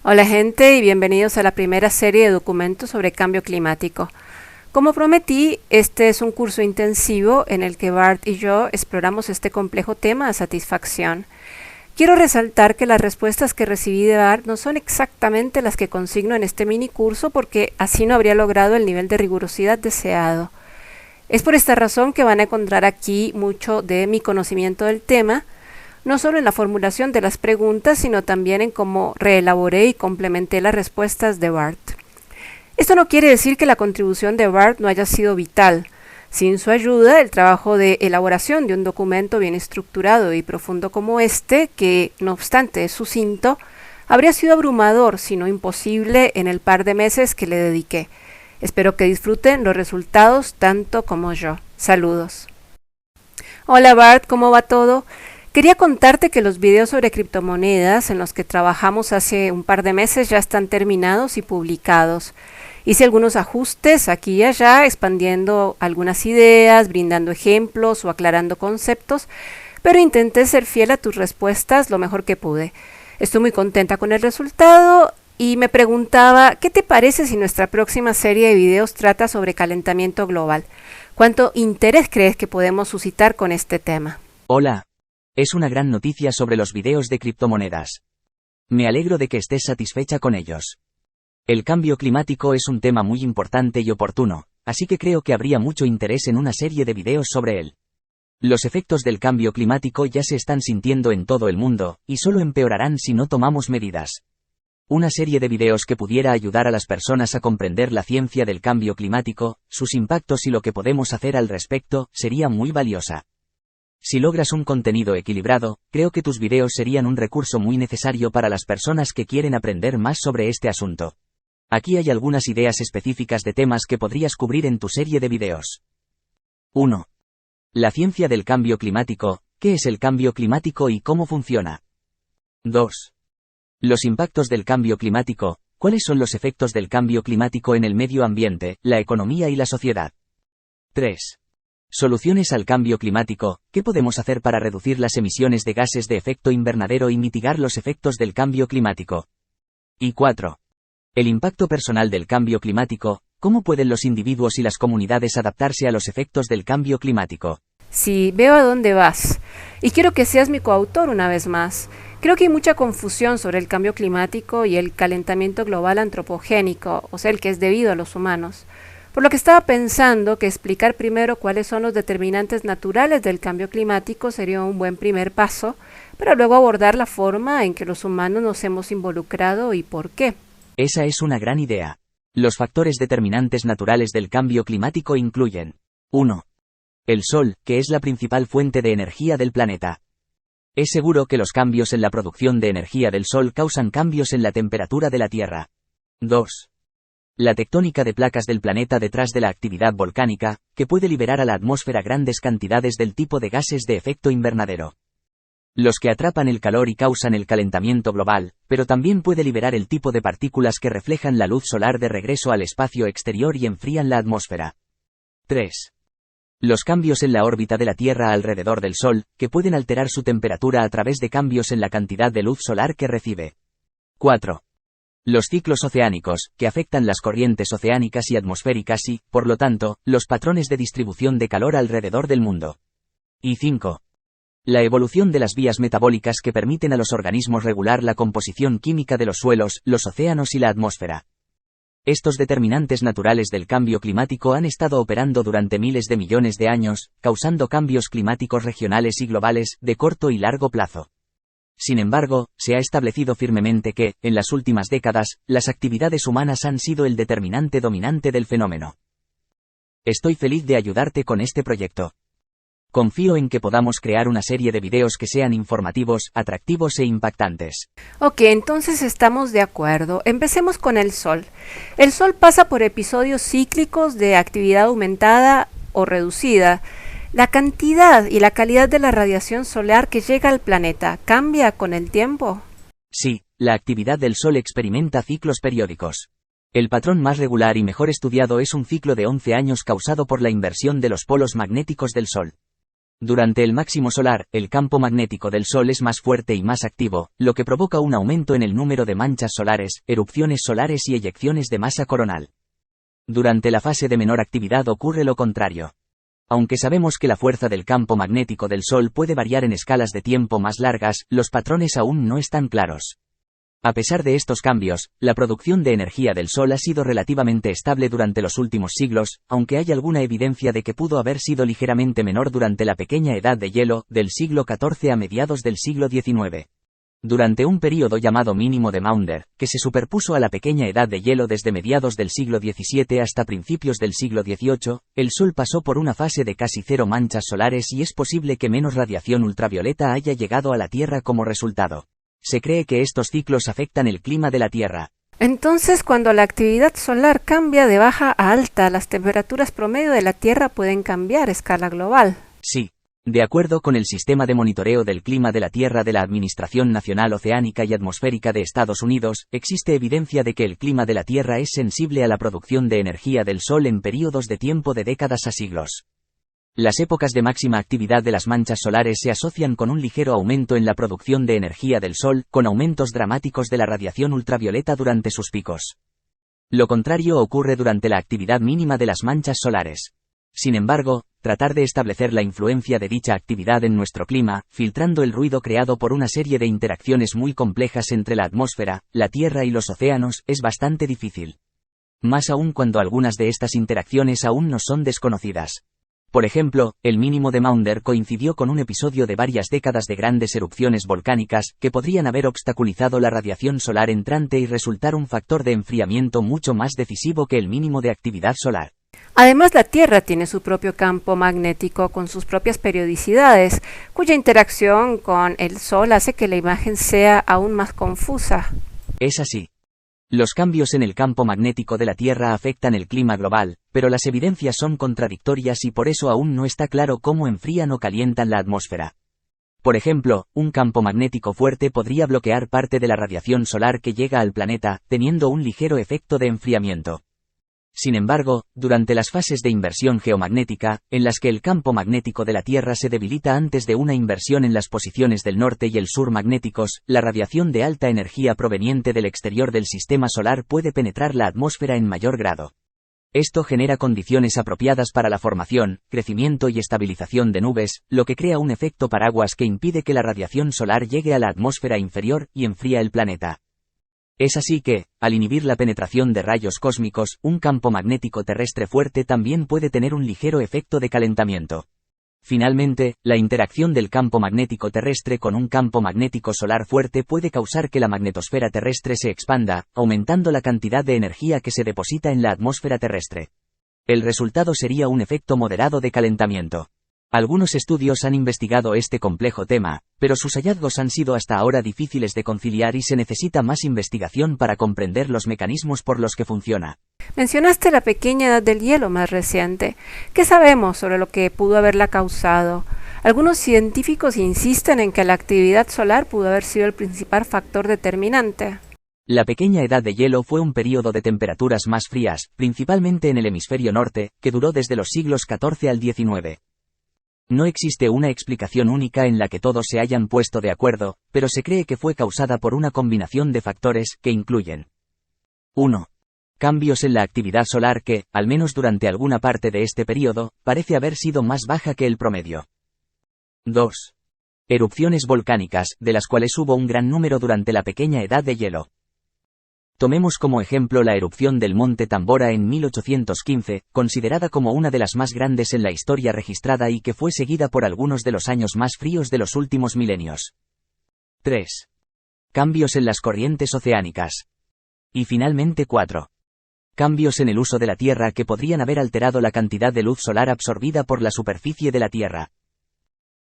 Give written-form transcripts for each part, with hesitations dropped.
Hola gente y bienvenidos a la primera serie de documentos sobre cambio climático. Como prometí, este es un curso intensivo en el que Bart y yo exploramos este complejo tema a satisfacción. Quiero resaltar que las respuestas que recibí de Bart no son exactamente las que consigno en este mini curso porque así no habría logrado el nivel de rigurosidad deseado. Es por esta razón que van a encontrar aquí mucho de mi conocimiento del tema, no solo en la formulación de las preguntas, sino también en cómo reelaboré y complementé las respuestas de Bart. Esto no quiere decir que la contribución de Bart no haya sido vital. Sin su ayuda, el trabajo de elaboración de un documento bien estructurado y profundo como este, que no obstante es sucinto, habría sido abrumador, si no imposible, en el par de meses que le dediqué. Espero que disfruten los resultados tanto como yo. Saludos. Hola Bart, ¿cómo va todo? Quería contarte que los videos sobre criptomonedas en los que trabajamos hace un par de meses ya están terminados y publicados. Hice algunos ajustes aquí y allá, expandiendo algunas ideas, brindando ejemplos o aclarando conceptos, pero intenté ser fiel a tus respuestas lo mejor que pude. Estoy muy contenta con el resultado y me preguntaba, ¿qué te parece si nuestra próxima serie de videos trata sobre calentamiento global? ¿Cuánto interés crees que podemos suscitar con este tema? Hola. Es una gran noticia sobre los videos de criptomonedas. Me alegro de que estés satisfecha con ellos. El cambio climático es un tema muy importante y oportuno, así que creo que habría mucho interés en una serie de videos sobre él. Los efectos del cambio climático ya se están sintiendo en todo el mundo, y solo empeorarán si no tomamos medidas. Una serie de videos que pudiera ayudar a las personas a comprender la ciencia del cambio climático, sus impactos y lo que podemos hacer al respecto, sería muy valiosa. Si logras un contenido equilibrado, creo que tus videos serían un recurso muy necesario para las personas que quieren aprender más sobre este asunto. Aquí hay algunas ideas específicas de temas que podrías cubrir en tu serie de videos. 1. La ciencia del cambio climático. ¿Qué es el cambio climático y cómo funciona? 2. Los impactos del cambio climático. ¿Cuáles son los efectos del cambio climático en el medio ambiente, la economía y la sociedad? 3. Soluciones al cambio climático. ¿Qué podemos hacer para reducir las emisiones de gases de efecto invernadero y mitigar los efectos del cambio climático? Y 4. El impacto personal del cambio climático. ¿Cómo pueden los individuos y las comunidades adaptarse a los efectos del cambio climático? Sí, veo a dónde vas. Y quiero que seas mi coautor una vez más. Creo que hay mucha confusión sobre el cambio climático y el calentamiento global antropogénico, o sea, el que es debido a los humanos. Por lo que estaba pensando que explicar primero cuáles son los determinantes naturales del cambio climático sería un buen primer paso, para luego abordar la forma en que los humanos nos hemos involucrado y por qué. Esa es una gran idea. Los factores determinantes naturales del cambio climático incluyen 1. El Sol, que es la principal fuente de energía del planeta. Es seguro que los cambios en la producción de energía del Sol causan cambios en la temperatura de la Tierra. 2. La tectónica de placas del planeta detrás de la actividad volcánica, que puede liberar a la atmósfera grandes cantidades del tipo de gases de efecto invernadero. Los que atrapan el calor y causan el calentamiento global, pero también puede liberar el tipo de partículas que reflejan la luz solar de regreso al espacio exterior y enfrían la atmósfera. 3. Los cambios en la órbita de la Tierra alrededor del Sol, que pueden alterar su temperatura a través de cambios en la cantidad de luz solar que recibe. 4. Los ciclos oceánicos, que afectan las corrientes oceánicas y atmosféricas y, por lo tanto, los patrones de distribución de calor alrededor del mundo. Y 5. La evolución de las vías metabólicas que permiten a los organismos regular la composición química de los suelos, los océanos y la atmósfera. Estos determinantes naturales del cambio climático han estado operando durante miles de millones de años, causando cambios climáticos regionales y globales, de corto y largo plazo. Sin embargo, se ha establecido firmemente que, en las últimas décadas, las actividades humanas han sido el determinante dominante del fenómeno. Estoy feliz de ayudarte con este proyecto. Confío en que podamos crear una serie de videos que sean informativos, atractivos e impactantes. Ok, entonces estamos de acuerdo. Empecemos con el Sol. El Sol pasa por episodios cíclicos de actividad aumentada o reducida. ¿La cantidad y la calidad de la radiación solar que llega al planeta cambia con el tiempo? Sí, la actividad del Sol experimenta ciclos periódicos. El patrón más regular y mejor estudiado es un ciclo de 11 años causado por la inversión de los polos magnéticos del Sol. Durante el máximo solar, el campo magnético del Sol es más fuerte y más activo, lo que provoca un aumento en el número de manchas solares, erupciones solares y eyecciones de masa coronal. Durante la fase de menor actividad ocurre lo contrario. Aunque sabemos que la fuerza del campo magnético del Sol puede variar en escalas de tiempo más largas, los patrones aún no están claros. A pesar de estos cambios, la producción de energía del Sol ha sido relativamente estable durante los últimos siglos, aunque hay alguna evidencia de que pudo haber sido ligeramente menor durante la pequeña edad de hielo, del siglo XIV a mediados del siglo XIX. Durante un período llamado mínimo de Maunder, que se superpuso a la pequeña edad de hielo desde mediados del siglo XVII hasta principios del siglo XVIII, el Sol pasó por una fase de casi cero manchas solares y es posible que menos radiación ultravioleta haya llegado a la Tierra como resultado. Se cree que estos ciclos afectan el clima de la Tierra. Entonces, cuando la actividad solar cambia de baja a alta, las temperaturas promedio de la Tierra pueden cambiar a escala global. Sí. De acuerdo con el Sistema de Monitoreo del Clima de la Tierra de la Administración Nacional Oceánica y Atmosférica de Estados Unidos, existe evidencia de que el clima de la Tierra es sensible a la producción de energía del Sol en períodos de tiempo de décadas a siglos. Las épocas de máxima actividad de las manchas solares se asocian con un ligero aumento en la producción de energía del Sol, con aumentos dramáticos de la radiación ultravioleta durante sus picos. Lo contrario ocurre durante la actividad mínima de las manchas solares. Sin embargo, tratar de establecer la influencia de dicha actividad en nuestro clima, filtrando el ruido creado por una serie de interacciones muy complejas entre la atmósfera, la Tierra y los océanos, es bastante difícil. Más aún cuando algunas de estas interacciones aún no son desconocidas. Por ejemplo, el mínimo de Maunder coincidió con un episodio de varias décadas de grandes erupciones volcánicas, que podrían haber obstaculizado la radiación solar entrante y resultar un factor de enfriamiento mucho más decisivo que el mínimo de actividad solar. Además, la Tierra tiene su propio campo magnético con sus propias periodicidades, cuya interacción con el Sol hace que la imagen sea aún más confusa. Es así. Los cambios en el campo magnético de la Tierra afectan el clima global, pero las evidencias son contradictorias y por eso aún no está claro cómo enfrían o calientan la atmósfera. Por ejemplo, un campo magnético fuerte podría bloquear parte de la radiación solar que llega al planeta, teniendo un ligero efecto de enfriamiento. Sin embargo, durante las fases de inversión geomagnética, en las que el campo magnético de la Tierra se debilita antes de una inversión en las posiciones del norte y el sur magnéticos, la radiación de alta energía proveniente del exterior del sistema solar puede penetrar la atmósfera en mayor grado. Esto genera condiciones apropiadas para la formación, crecimiento y estabilización de nubes, lo que crea un efecto paraguas que impide que la radiación solar llegue a la atmósfera inferior y enfría el planeta. Es así que, al inhibir la penetración de rayos cósmicos, un campo magnético terrestre fuerte también puede tener un ligero efecto de calentamiento. Finalmente, la interacción del campo magnético terrestre con un campo magnético solar fuerte puede causar que la magnetosfera terrestre se expanda, aumentando la cantidad de energía que se deposita en la atmósfera terrestre. El resultado sería un efecto moderado de calentamiento. Algunos estudios han investigado este complejo tema, pero sus hallazgos han sido hasta ahora difíciles de conciliar y se necesita más investigación para comprender los mecanismos por los que funciona. Mencionaste la pequeña edad del hielo más reciente. ¿Qué sabemos sobre lo que pudo haberla causado? Algunos científicos insisten en que la actividad solar pudo haber sido el principal factor determinante. La pequeña edad de hielo fue un período de temperaturas más frías, principalmente en el hemisferio norte, que duró desde los siglos XIV al XIX. No existe una explicación única en la que todos se hayan puesto de acuerdo, pero se cree que fue causada por una combinación de factores, que incluyen 1. Cambios en la actividad solar que, al menos durante alguna parte de este período, parece haber sido más baja que el promedio. 2. Erupciones volcánicas, de las cuales hubo un gran número durante la pequeña edad de hielo. Tomemos como ejemplo la erupción del monte Tambora en 1815, considerada como una de las más grandes en la historia registrada y que fue seguida por algunos de los años más fríos de los últimos milenios. 3. Cambios en las corrientes oceánicas. Y finalmente 4. Cambios en el uso de la Tierra que podrían haber alterado la cantidad de luz solar absorbida por la superficie de la Tierra.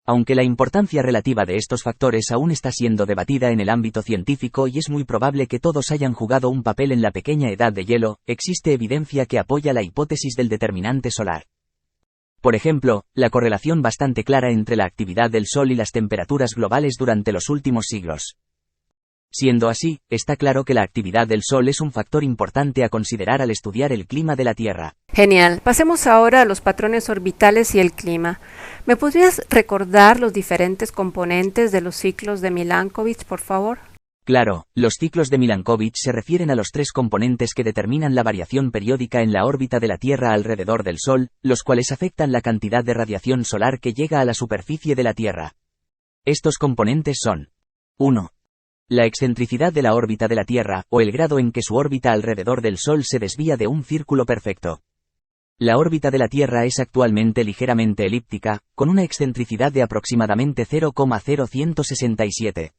Aunque la importancia relativa de estos factores aún está siendo debatida en el ámbito científico y es muy probable que todos hayan jugado un papel en la pequeña edad de hielo, existe evidencia que apoya la hipótesis del determinante solar. Por ejemplo, la correlación bastante clara entre la actividad del Sol y las temperaturas globales durante los últimos siglos. Siendo así, está claro que la actividad del Sol es un factor importante a considerar al estudiar el clima de la Tierra. Genial. Pasemos ahora a los patrones orbitales y el clima. ¿Me podrías recordar los diferentes componentes de los ciclos de Milankovitch, por favor? Claro, los ciclos de Milankovitch se refieren a los tres componentes que determinan la variación periódica en la órbita de la Tierra alrededor del Sol, los cuales afectan la cantidad de radiación solar que llega a la superficie de la Tierra. Estos componentes son: 1. La excentricidad de la órbita de la Tierra, o el grado en que su órbita alrededor del Sol se desvía de un círculo perfecto. La órbita de la Tierra es actualmente ligeramente elíptica, con una excentricidad de aproximadamente 0,0167.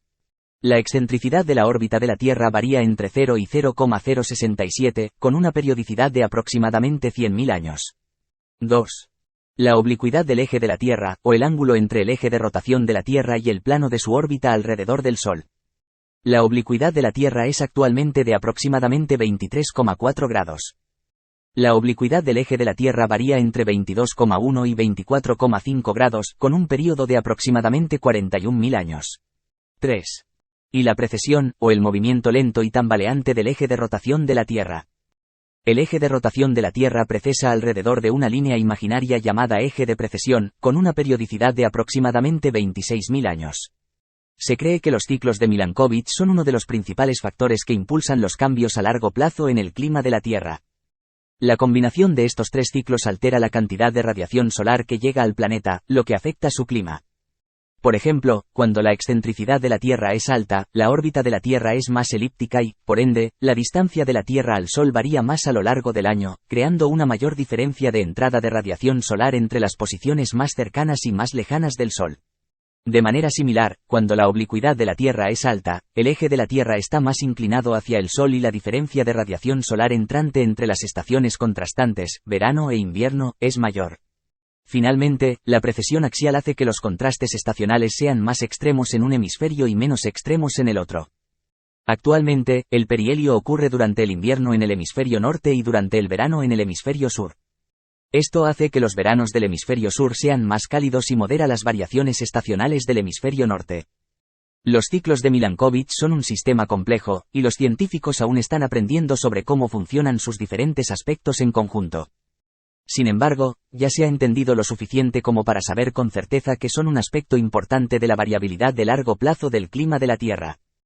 La excentricidad de la órbita de la Tierra varía entre 0 y 0,067, con una periodicidad de aproximadamente 100.000 años. 2. La oblicuidad del eje de la Tierra, o el ángulo entre el eje de rotación de la Tierra y el plano de su órbita alrededor del Sol. La oblicuidad de la Tierra es actualmente de aproximadamente 23,4 grados. La oblicuidad del eje de la Tierra varía entre 22,1 y 24,5 grados, con un período de aproximadamente 41.000 años. 3. Y la precesión, o el movimiento lento y tambaleante del eje de rotación de la Tierra. El eje de rotación de la Tierra precesa alrededor de una línea imaginaria llamada eje de precesión, con una periodicidad de aproximadamente 26.000 años. Se cree que los ciclos de Milankovitch son uno de los principales factores que impulsan los cambios a largo plazo en el clima de la Tierra. La combinación de estos tres ciclos altera la cantidad de radiación solar que llega al planeta, lo que afecta su clima. Por ejemplo, cuando la excentricidad de la Tierra es alta, la órbita de la Tierra es más elíptica y, por ende, la distancia de la Tierra al Sol varía más a lo largo del año, creando una mayor diferencia de entrada de radiación solar entre las posiciones más cercanas y más lejanas del Sol. De manera similar, cuando la oblicuidad de la Tierra es alta, el eje de la Tierra está más inclinado hacia el Sol y la diferencia de radiación solar entrante entre las estaciones contrastantes, verano e invierno, es mayor. Finalmente, la precesión axial hace que los contrastes estacionales sean más extremos en un hemisferio y menos extremos en el otro. Actualmente, el perihelio ocurre durante el invierno en el hemisferio norte y durante el verano en el hemisferio sur. Esto hace que los veranos del hemisferio sur sean más cálidos y modera las variaciones estacionales del hemisferio norte. Los ciclos de Milankovitch son un sistema complejo, y los científicos aún están aprendiendo sobre cómo funcionan sus diferentes aspectos en conjunto. Sin embargo, ya se ha entendido lo suficiente como para saber con certeza que son un aspecto importante de la variabilidad de largo plazo del clima de la Tierra.